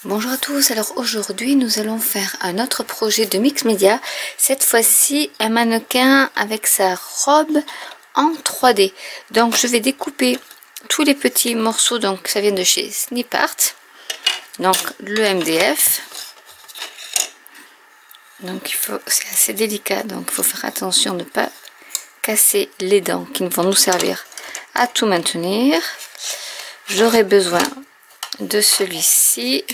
Bonjour à tous, alors aujourd'hui nous allons faire un autre projet de mix média, cette fois-ci un mannequin avec sa robe en 3D. Donc je vais découper tous les petits morceaux, donc ça vient de chez Snipart, donc le MDF. Donc c'est assez délicat, donc il faut faire attention de ne pas casser les dents qui vont nous servir à tout maintenir. J'aurai besoin de celui-ci.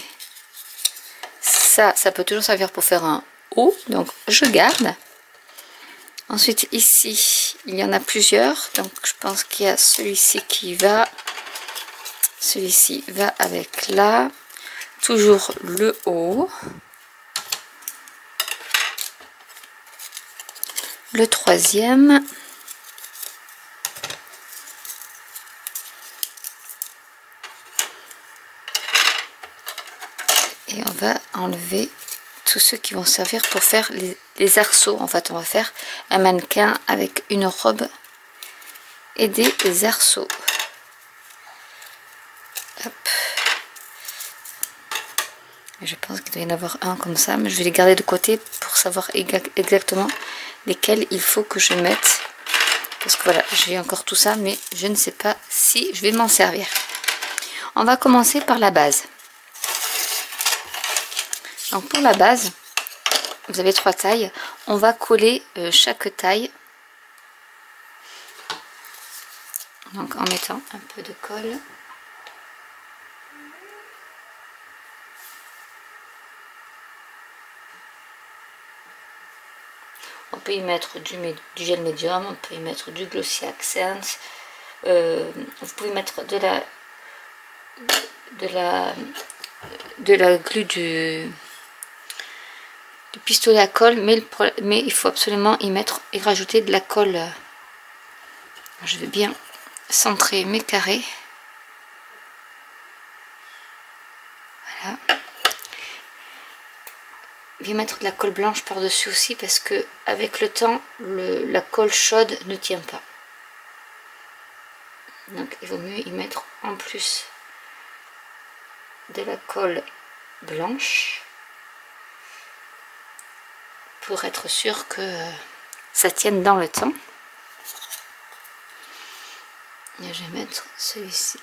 Ça peut toujours servir pour faire un haut, donc je garde. Ensuite ici, il y en a plusieurs, donc je pense qu'il y a celui-ci qui va. Celui-ci va avec là. Toujours le haut. Le troisième. Et on va enlever tous ceux qui vont servir pour faire les arceaux. En fait, on va faire un mannequin avec une robe et des arceaux. Hop. Je pense qu'il doit y en avoir un comme ça, mais je vais les garder de côté pour savoir exactement lesquels il faut que je mette. Parce que voilà, j'ai encore tout ça, mais je ne sais pas si je vais m'en servir. On va commencer par la base. Donc pour la base, vous avez 3 tailles. On va coller chaque taille. Donc en mettant un peu de colle. On peut y mettre du gel médium, on peut y mettre du glossy accent. Vous pouvez mettre de la glue du pistolet à colle, mais il faut absolument y mettre et rajouter de la colle. Je vais bien centrer mes carrés. Voilà. Bien mettre de la colle blanche par dessus aussi, parce que avec le temps la colle chaude ne tient pas. Donc il vaut mieux y mettre en plus de la colle blanche pour être sûr que ça tienne dans le temps. Et je vais mettre celui-ci.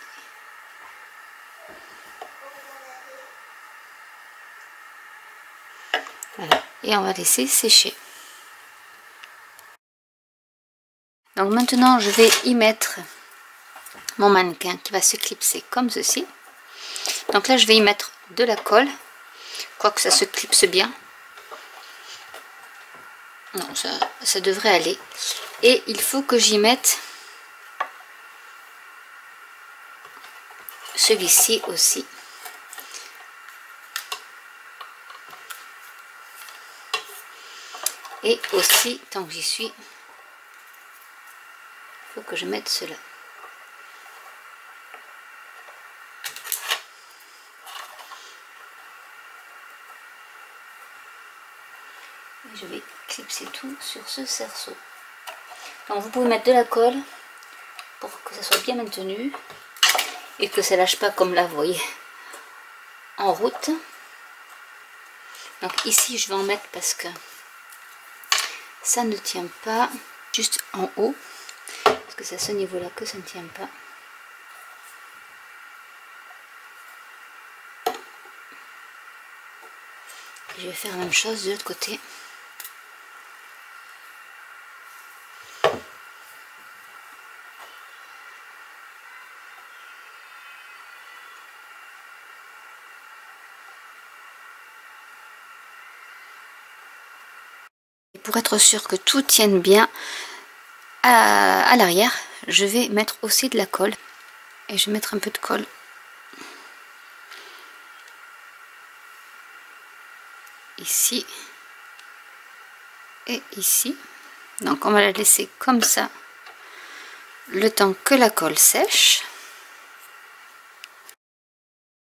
Voilà, et on va laisser sécher. Donc maintenant je vais y mettre mon mannequin qui va se clipser comme ceci. Donc là je vais y mettre de la colle, quoique ça se clipse bien. Non, ça devrait aller. Et il faut que j'y mette celui-ci aussi. Et aussi, tant que j'y suis, il faut que je mette cela. Et je vais clipser tout sur ce cerceau. Donc vous pouvez mettre de la colle pour que ça soit bien maintenu et que ça lâche pas comme là, vous voyez, en route. Donc ici je vais en mettre parce que ça ne tient pas, juste en haut, parce que c'est à ce niveau là que ça ne tient pas. Et je vais faire la même chose de l'autre côté. Pour être sûr que tout tienne bien à l'arrière, je vais mettre aussi de la colle. Et je vais mettre un peu de colle. Ici. Et ici. Donc on va la laisser comme ça. Le temps que la colle sèche.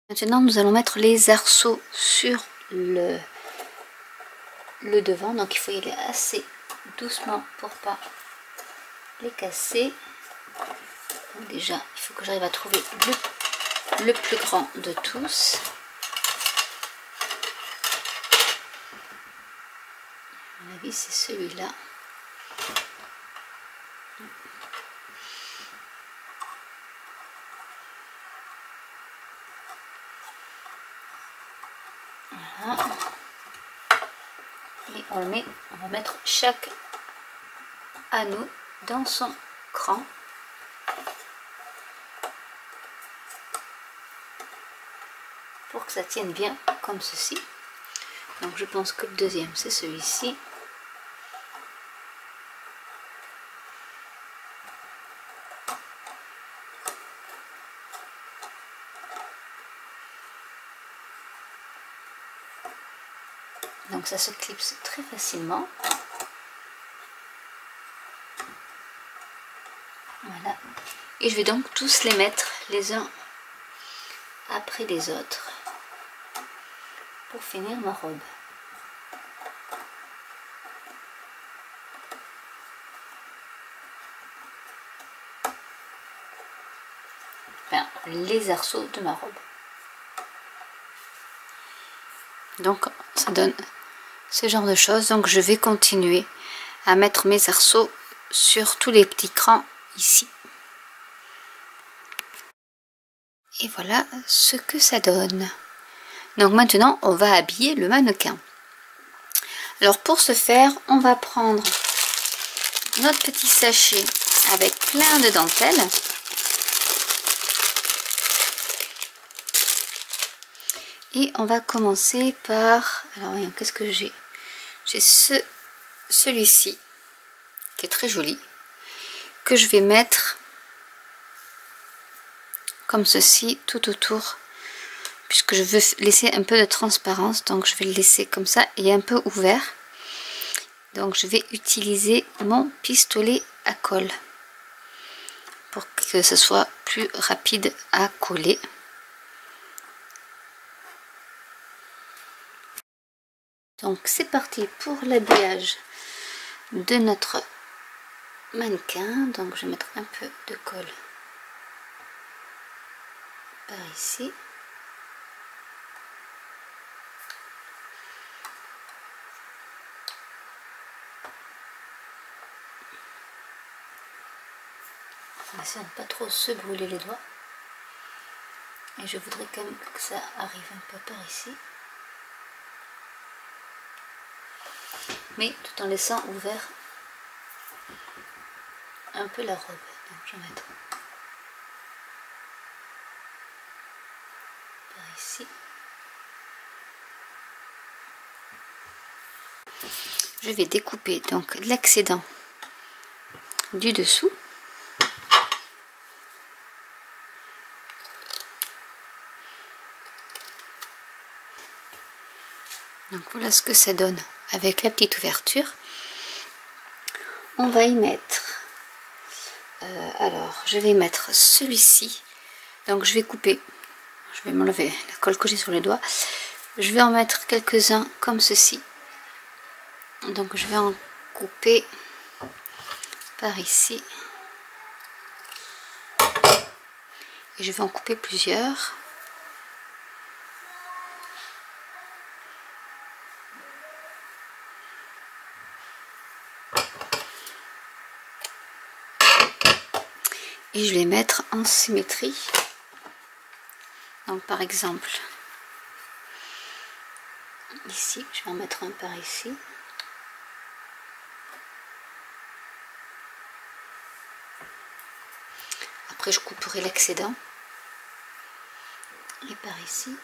Maintenant nous allons mettre les arceaux sur le devant, donc il faut y aller assez doucement pour pas les casser. Donc déjà il faut que j'arrive à trouver le plus grand de tous. avis, c'est celui-là. Voilà. Et on va mettre chaque anneau dans son cran. Pour que ça tienne bien comme ceci. Donc je pense que le deuxième c'est celui-ci. Donc ça se clipse très facilement. Voilà. Et je vais donc tous les mettre les uns après les autres pour finir ma robe. Enfin, les arceaux de ma robe. Donc ça donne ce genre de choses. Donc je vais continuer à mettre mes arceaux sur tous les petits crans ici. Et voilà ce que ça donne. Donc maintenant on va habiller le mannequin. Alors pour ce faire, on va prendre notre petit sachet avec plein de dentelles. Et on va commencer par... Alors voyons, qu'est-ce que j'ai? J'ai celui-ci qui est très joli, que je vais mettre comme ceci tout autour, puisque je veux laisser un peu de transparence, donc je vais le laisser comme ça et un peu ouvert. Donc je vais utiliser mon pistolet à colle pour que ce soit plus rapide à coller. Donc c'est parti pour l'habillage de notre mannequin. Donc je vais mettre un peu de colle par ici. On va essayer de ne pas trop se brûler les doigts. Et je voudrais quand même que ça arrive un peu par ici. Mais tout en laissant ouvert un peu la robe. Donc je vais mettre par ici. Je vais découper donc l'excédent du dessous. Donc voilà ce que ça donne avec la petite ouverture. On va y mettre, alors je vais mettre celui-ci. Donc je vais couper, je vais m'enlever la colle que j'ai sur les doigts. Je vais en mettre quelques-uns comme ceci. Donc je vais en couper par ici. Et je vais en couper plusieurs. Et je vais les mettre en symétrie. Donc par exemple, ici, je vais en mettre un par ici. Après je couperai l'excédent. Et par ici.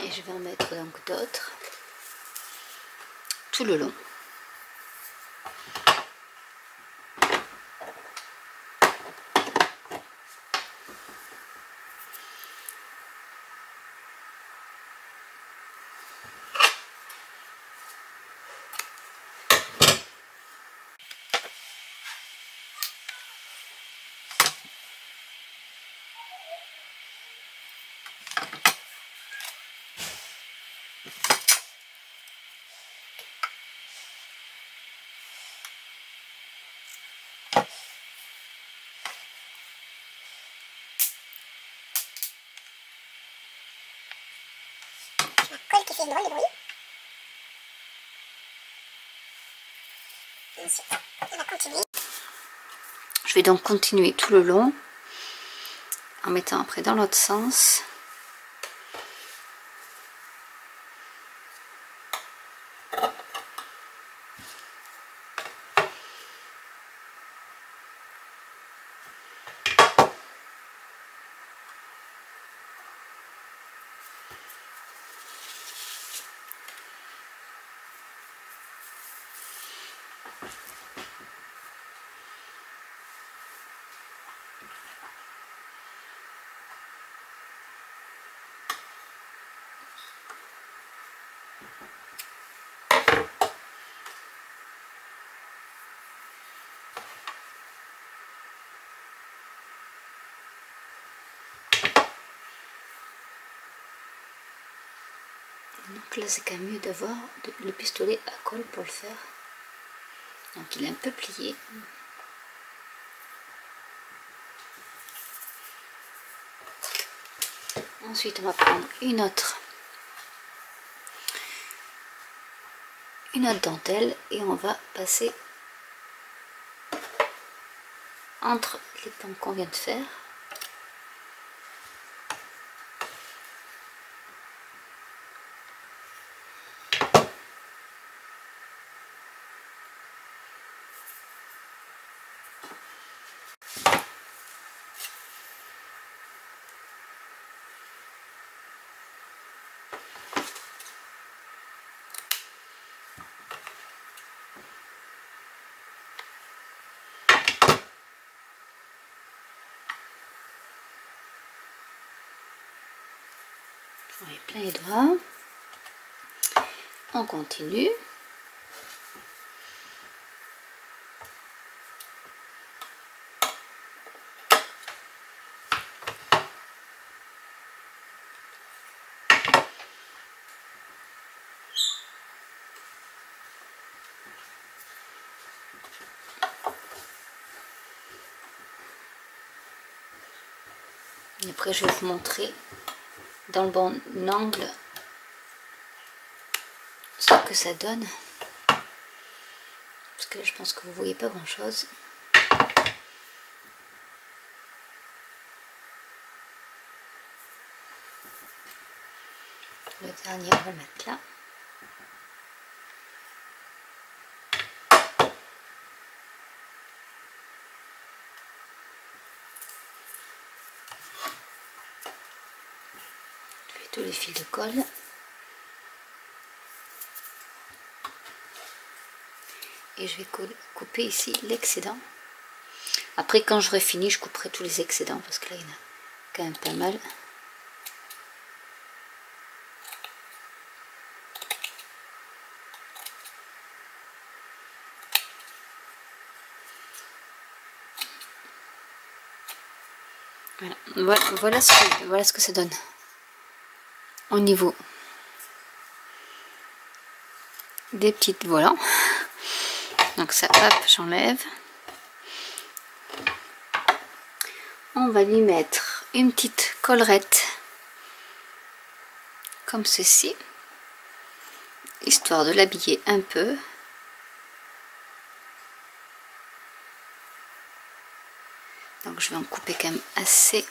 Et je vais en mettre donc d'autres tout le long. fait une drôle de bruit. Ensuite, on va continuer. Je vais donc continuer tout le long en mettant après dans l'autre sens. Donc là c'est quand même mieux d'avoir le pistolet à colle pour le faire. Donc il est un peu plié. Ensuite on va prendre une autre dentelle et on va passer entre les pans qu'on vient de faire. On est plein les doigts. On continue. Et après je vais vous montrer dans le bon angle ce que ça donne, parce que là, je pense que vous voyez pas grand chose. Le dernier on va le mettre là. Je fais tous les fils de colle. Et je vais couper ici l'excédent. Après quand j'aurai fini je couperai tous les excédents parce que là il y en a quand même pas mal. Voilà ce que ça donne au niveau des petites volants. Donc ça, hop, j'enlève. On va lui mettre une petite collerette comme ceci, histoire de l'habiller un peu. Donc je vais en couper quand même assez.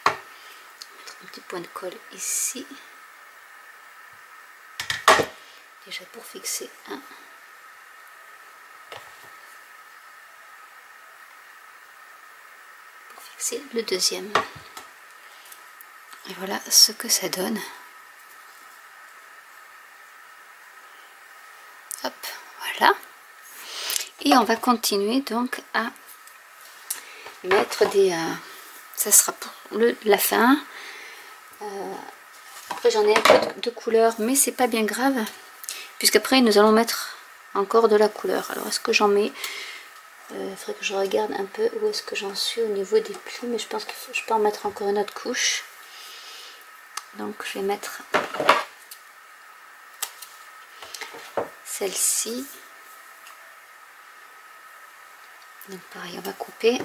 Mettre un petit point de colle ici. Déjà pour fixer un. Pour fixer le deuxième. Et voilà ce que ça donne. Hop, voilà. Et on va continuer donc à mettre des... ça sera pour la fin. Après j'en ai un peu de couleur, mais c'est pas bien grave. Puisqu'après nous allons mettre encore de la couleur. Alors est-ce que j'en mets... il faudrait que je regarde un peu où est-ce que j'en suis au niveau des plis. Mais je pense que je peux en mettre encore une autre couche. Donc je vais mettre celle-ci. Donc pareil, on va couper.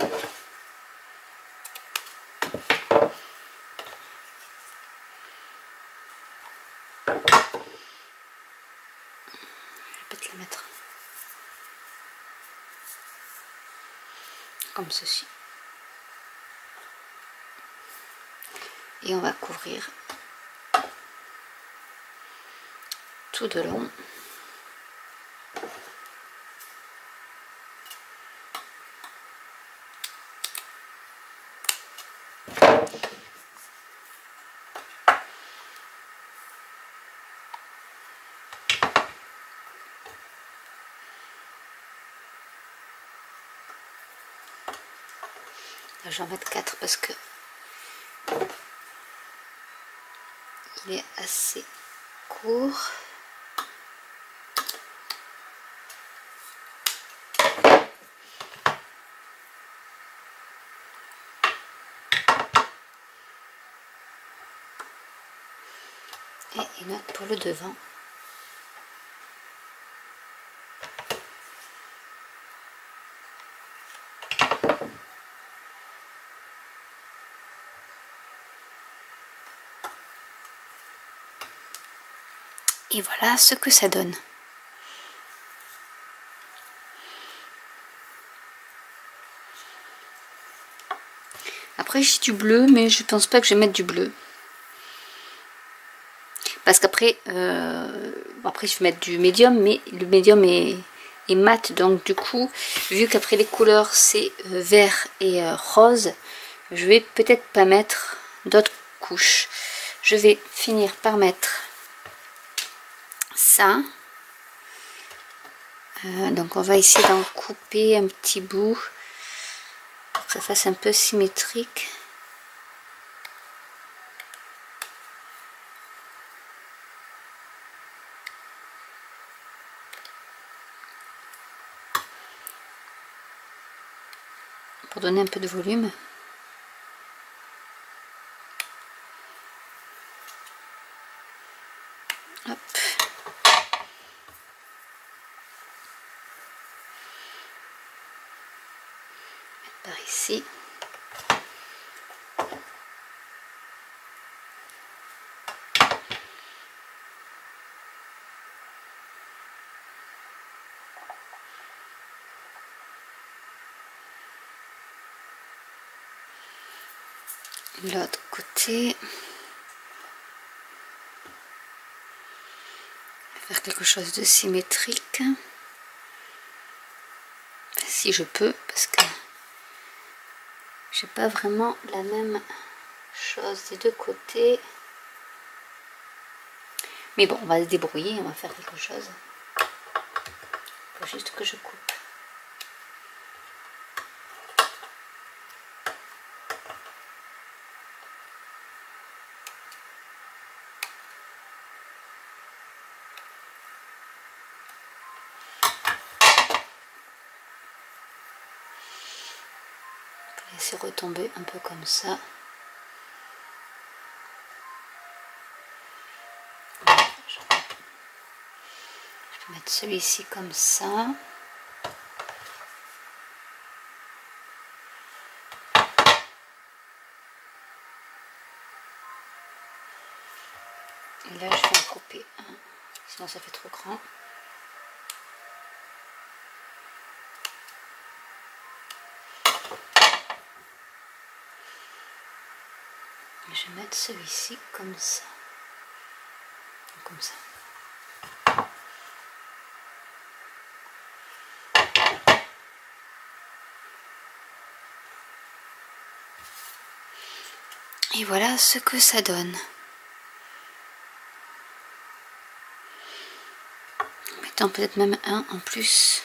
peut-être la mettre comme ceci. Et on va couvrir tout de long. Là, je vais en mettre 4 parce que il est assez court. Et une autre pour le devant. Et voilà ce que ça donne. Après j'ai du bleu, mais je pense pas que je vais mettre du bleu. Parce qu'après, après je vais mettre du médium, mais le médium est mat. Donc du coup, vu qu'après les couleurs c'est vert et rose, je vais peut-être pas mettre d'autres couches. Je vais finir par mettre ça. Donc on va essayer d'en couper un petit bout pour que ça fasse un peu symétrique. Pour donner un peu de volume. Hop. Par ici. L'autre côté. Faire quelque chose de symétrique. Enfin, si je peux, parce que j'ai pas vraiment la même chose des deux côtés. Mais bon, on va se débrouiller, on va faire quelque chose. Il faut juste que je coupe. Laisser retomber un peu comme ça. Je vais mettre celui-ci comme ça. Et là, je vais en couper un, sinon ça fait trop grand. Je vais mettre celui-ci comme ça. Comme ça. Et voilà ce que ça donne. Mettons peut-être même un en plus.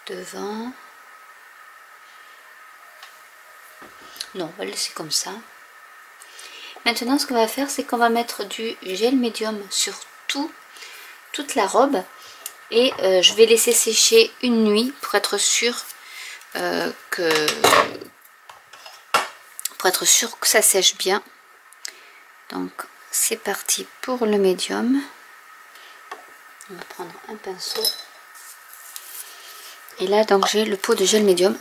Devant. Non, on va le laisser comme ça. Maintenant, ce qu'on va faire, c'est qu'on va mettre du gel médium sur toute la robe. Et je vais laisser sécher une nuit pour être sûr que ça sèche bien. Donc, c'est parti pour le médium. On va prendre un pinceau. Et là, donc, j'ai le pot de gel médium.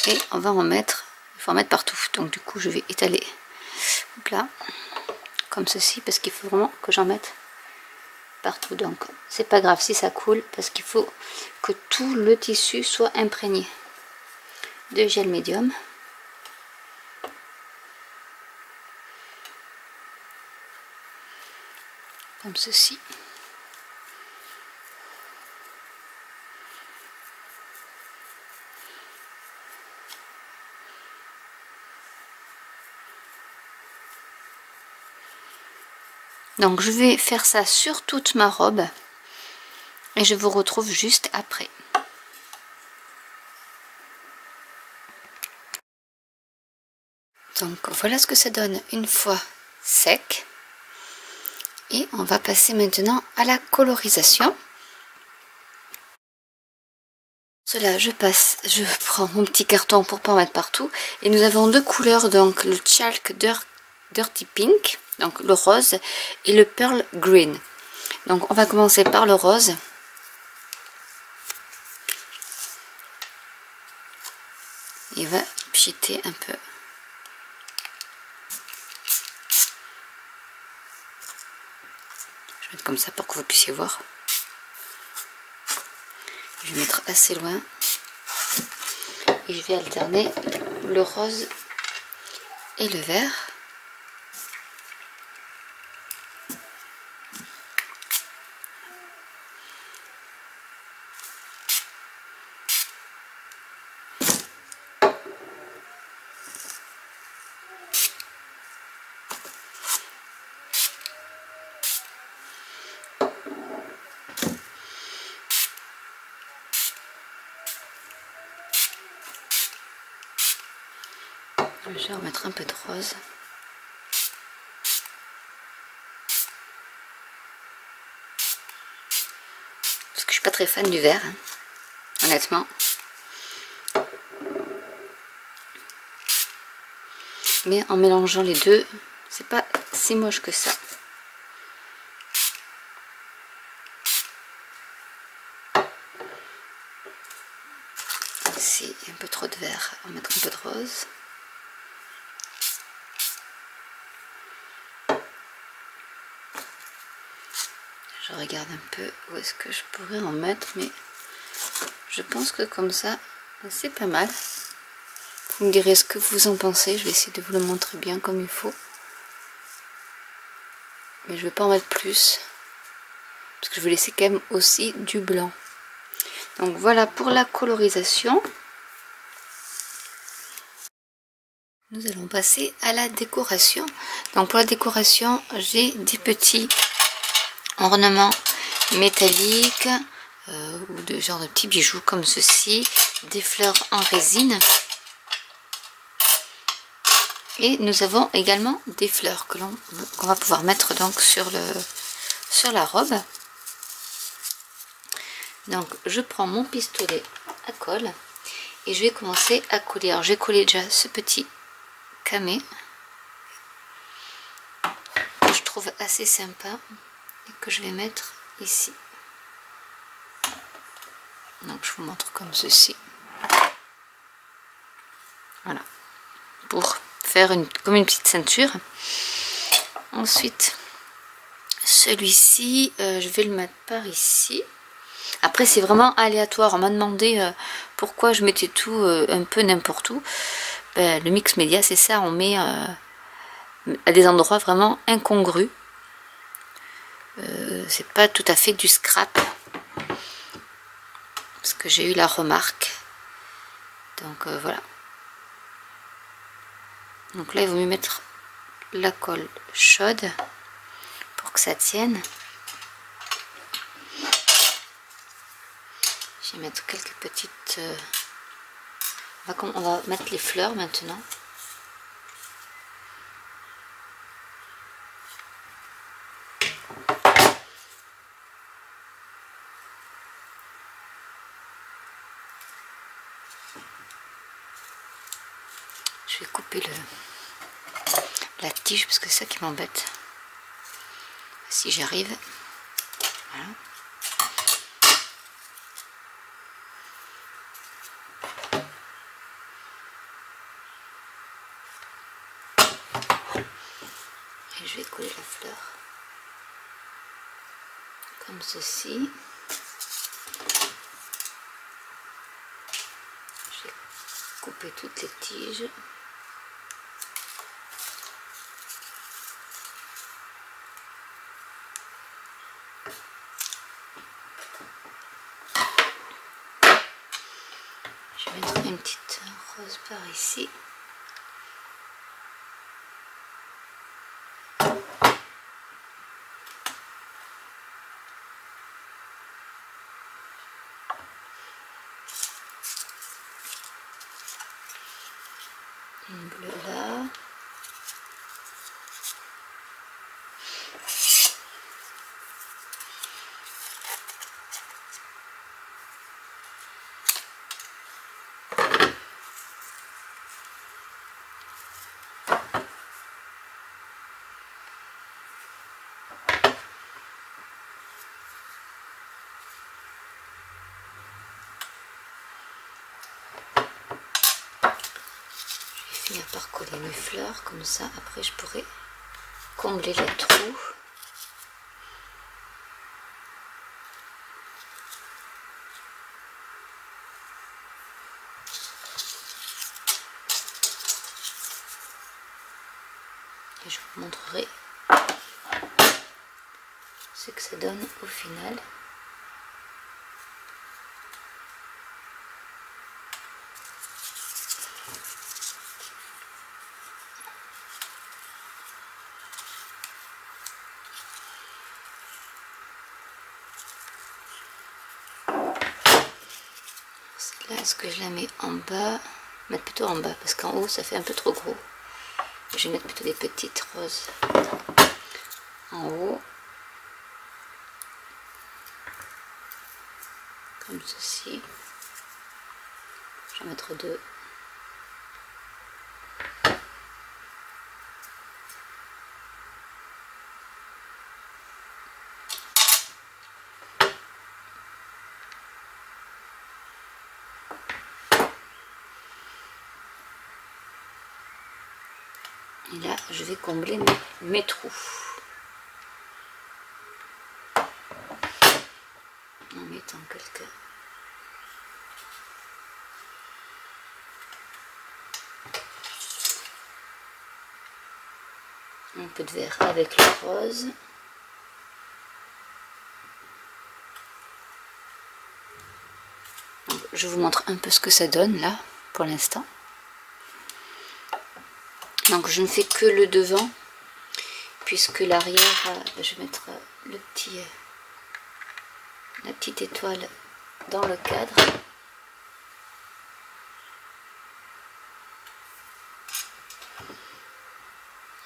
Et on va en mettre, il faut en mettre partout. Donc du coup je vais étaler Hop là, comme ceci, parce qu'il faut vraiment que j'en mette partout. Donc c'est pas grave si ça coule, parce qu'il faut que tout le tissu soit imprégné de gel médium. Comme ceci. Donc je vais faire ça sur toute ma robe et je vous retrouve juste après. Donc voilà ce que ça donne une fois sec. Et on va passer maintenant à la colorisation. Cela, je prends mon petit carton pour pas en mettre partout. Et nous avons deux couleurs, donc le Chalk Dirty Pink, donc le rose, et le Pearl Green. Donc on va commencer par le rose. Il va pchiter un peu. Je vais mettre comme ça pour que vous puissiez voir. Je vais mettre assez loin. Et je vais alterner le rose et le vert. Je vais remettre un peu de rose. Parce que je suis pas très fan du vert, hein, honnêtement. Mais en mélangeant les deux, c'est pas si moche que ça. Ici, un peu trop de vert, on va mettre un peu de rose. Je regarde un peu où est-ce que je pourrais en mettre, mais je pense que comme ça, c'est pas mal. Vous me direz ce que vous en pensez, je vais essayer de vous le montrer bien comme il faut. Mais je ne vais pas en mettre plus, parce que je vais laisser quand même aussi du blanc. Donc voilà pour la colorisation. Nous allons passer à la décoration. Donc pour la décoration, j'ai des petits ornements métalliques ou de genre de petits bijoux comme ceci, des fleurs en résine. Et nous avons également des fleurs qu'on va pouvoir mettre donc sur la robe. Donc je prends mon pistolet à colle et je vais commencer à coller. Alors j'ai collé déjà ce petit camé que je trouve assez sympa et que je vais mettre ici. Donc je vous montre comme ceci. Voilà, pour faire comme une petite ceinture. Ensuite celui-ci je vais le mettre par ici. Après c'est vraiment aléatoire, on m'a demandé pourquoi je mettais tout un peu n'importe où. Ben, le mix média c'est ça, on met à des endroits vraiment incongrus. C'est pas tout à fait du scrap, parce que j'ai eu la remarque. Donc voilà. Donc là il vaut mieux mettre la colle chaude pour que ça tienne. Je vais mettre quelques petites... on va mettre les fleurs maintenant. Je vais couper la tige parce que c'est ça qui m'embête. Si j'arrive. Voilà. je vais coller la fleur comme ceci. Je vais couper toutes les tiges. Je vais mettre une petite rose par ici. Une bleue là. Finir par coller mes fleurs comme ça, après je pourrai combler les trous. Et je vous montrerai ce que ça donne au final. Là, est-ce que je la mets en bas? Mettre plutôt en bas parce qu'en haut ça fait un peu trop gros. Je vais mettre plutôt des petites roses en haut, comme ceci. Je vais en mettre deux. Et là, je vais combler mes trous. En mettant quelques... un peu de vert avec le rose. Donc, je vous montre un peu ce que ça donne là, pour l'instant. Donc je ne fais que le devant, puisque l'arrière, je vais mettre la petite étoile dans le cadre.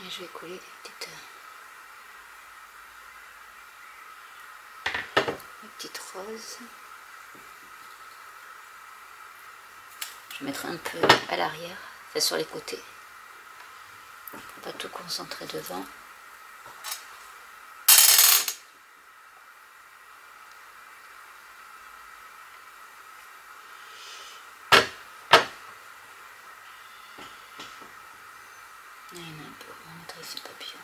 Et je vais coller des petites roses. Je vais mettre un peu à l'arrière, enfin sur les côtés. Pas tout concentrer devant. Il y en a un peu, on va mettre ici le papillon.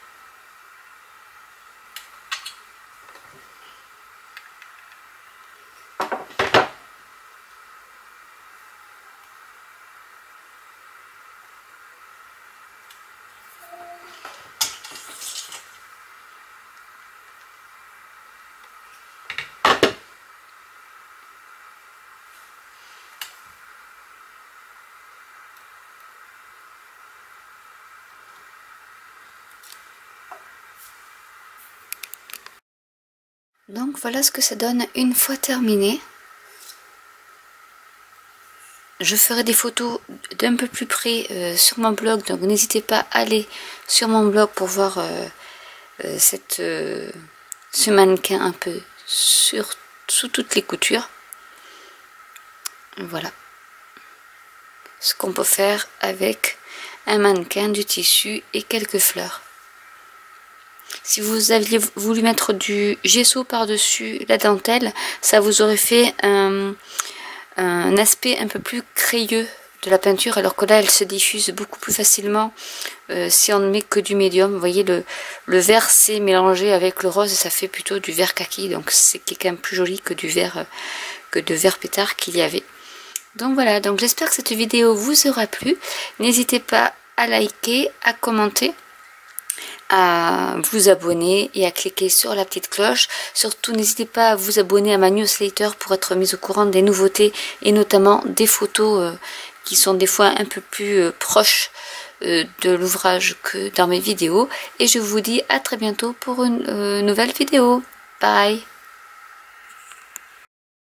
Donc voilà ce que ça donne une fois terminé. Je ferai des photos d'un peu plus près sur mon blog, donc n'hésitez pas à aller sur mon blog pour voir ce mannequin un peu sous toutes les coutures. Voilà ce qu'on peut faire avec un mannequin, du tissu et quelques fleurs. Si vous aviez voulu mettre du gesso par-dessus la dentelle, ça vous aurait fait un aspect un peu plus crayeux de la peinture, alors que là elle se diffuse beaucoup plus facilement si on ne met que du médium. Vous voyez, le vert s'est mélangé avec le rose et ça fait plutôt du vert kaki, donc c'est quand même plus joli que du vert de vert pétard qu'il y avait. Donc voilà, donc j'espère que cette vidéo vous aura plu. N'hésitez pas à liker, à commenter, à vous abonner et à cliquer sur la petite cloche. Surtout n'hésitez pas à vous abonner à ma newsletter pour être mis au courant des nouveautés et notamment des photos qui sont des fois un peu plus proches de l'ouvrage que dans mes vidéos. Et je vous dis à très bientôt pour une nouvelle vidéo. Bye!